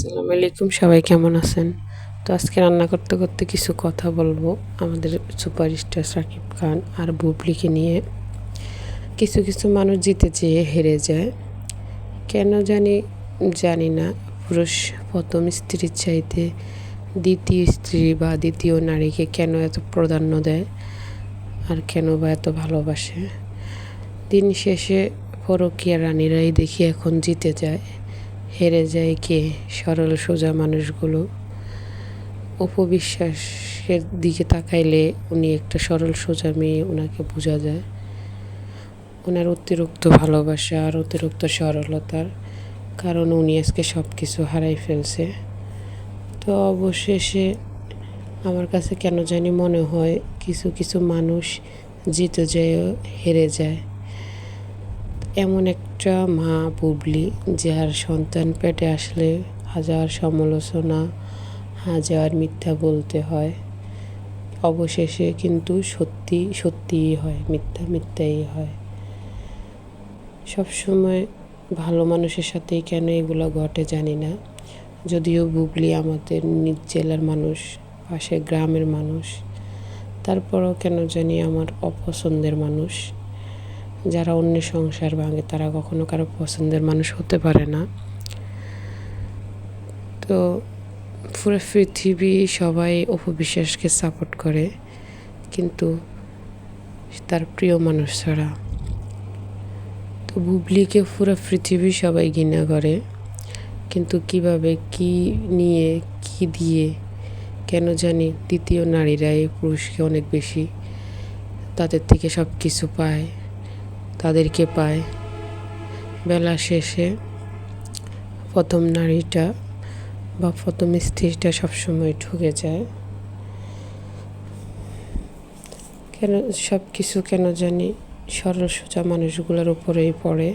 আসসালামু আলাইকুম, সবাই কেমন আছেন? তো আজকে রান্না করতে করতে কিছু কথা বলবো আমাদের সুপারস্টার শাকিব খান আর বুবলিকে নিয়ে। কিছু কিছু মানুষ জিতে যেয়ে হেরে যায়, কেন জানি না। পুরুষ প্রথম স্ত্রীর চাইতে দ্বিতীয় স্ত্রী বা দ্বিতীয় নারীকে কেন এত প্রাধান্য দেয়, আর কেন বা এত ভালোবাসে। দিন শেষে পরকীয়া রানীরাই দেখি এখন জিতে যায়, হেরে যায় কে? সরল সোজা মানুষগুলো। অপবিশ্বাসের দিকে তাকাইলে উনি একটা সরল সোজা মেয়ে, ওনাকে বোঝা যায়। ওনার অতিরিক্ত ভালোবাসা আর অতিরিক্ত সরলতার কারণ উনি আজকে সব কিছু হারাই ফেলছে। তো অবশেষে আমার কাছে কেন জানি মনে হয় কিছু কিছু মানুষ জিতে যায়, হেরে যায়। এমন একটা মা বুবলি, যার সন্তান পেটে আসলে হাজার সমালোচনা, হাজার মিথ্যা বলতে হয়, অবশেষে কিন্তু সত্যি সত্যিই হয়, মিথ্যা মিথ্যাই হয়। সবসময় ভালো মানুষের সাথেই কেন এগুলো ঘটে জানি না। যদিও বুবলি আমাদের নিজ জেলার মানুষ, পাশের গ্রামের মানুষ, তারপরও কেন জানি আমার অপছন্দের মানুষ। যারা অন্যের সংসার ভাঙে তারা কখনো কারো পছন্দের মানুষ হতে পারে না। তো পুরো পৃথিবী সবাই অপবিশ্বাসকে সাপোর্ট করে, কিন্তু তার প্রিয় মানুষ ছাড়া। তো বুবলিকে পুরো পৃথিবী সবাই ঘৃণা করে, কিন্তু কিভাবে, কি নিয়ে, কি দিয়ে, কেন জানি দ্বিতীয় নারীরাই পুরুষকে অনেক বেশি, তাদের থেকে সব কিছু পায়, তাদেরকে পায়। বেলা শেষে প্রথম নারীটা বা প্রথম স্ত্রীটা সবসময় ঠকে যায়। কেন সব কিছু কেন জানি সরল সোজা মানুষগুলোর উপরেই পড়ে।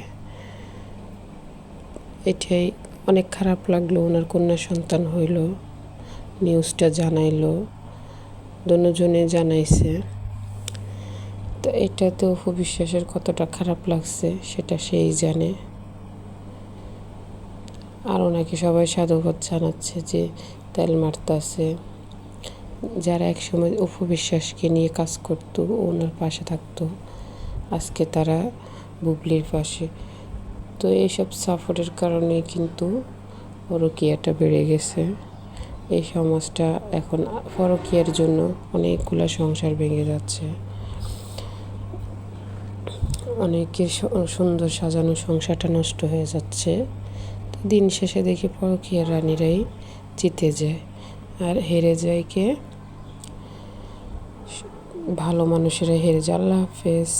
এটাই অনেক খারাপ লাগলো। ওনার কন্যা সন্তান হইল, নিউজটা জানাইলো, দুজনে জানাইছে। তো এটা তো অপবিশ্বাসের কতটা খারাপ লাগছে সেটা সেই জানে। আর ওনাকে সবাই সাধুবাদ জানাচ্ছে যে তেল মারতাছে। যারা একসময় অপবিশ্বাসকে নিয়ে কাজ করতো, ওনার পাশে থাকতো, আজকে তারা বুবলির পাশে। তো এইসব সাপোর্টের কারণে কিন্তু পরকীয়াটা বেড়ে গেছে। এই সমাজটা এখন পরকীয়ার জন্য অনেকগুলো সংসার ভেঙে যাচ্ছে। অনেকের সুন্দর সাজানো সংসারটা নষ্ট হয়ে যাচ্ছে। দিন শেষে দেখি পরকীয়া রানীরাই জিতে যায়, আর হেরে যায় কে? ভালো মানুষেরা হেরে যায়। আল্লাহ হাফেজ।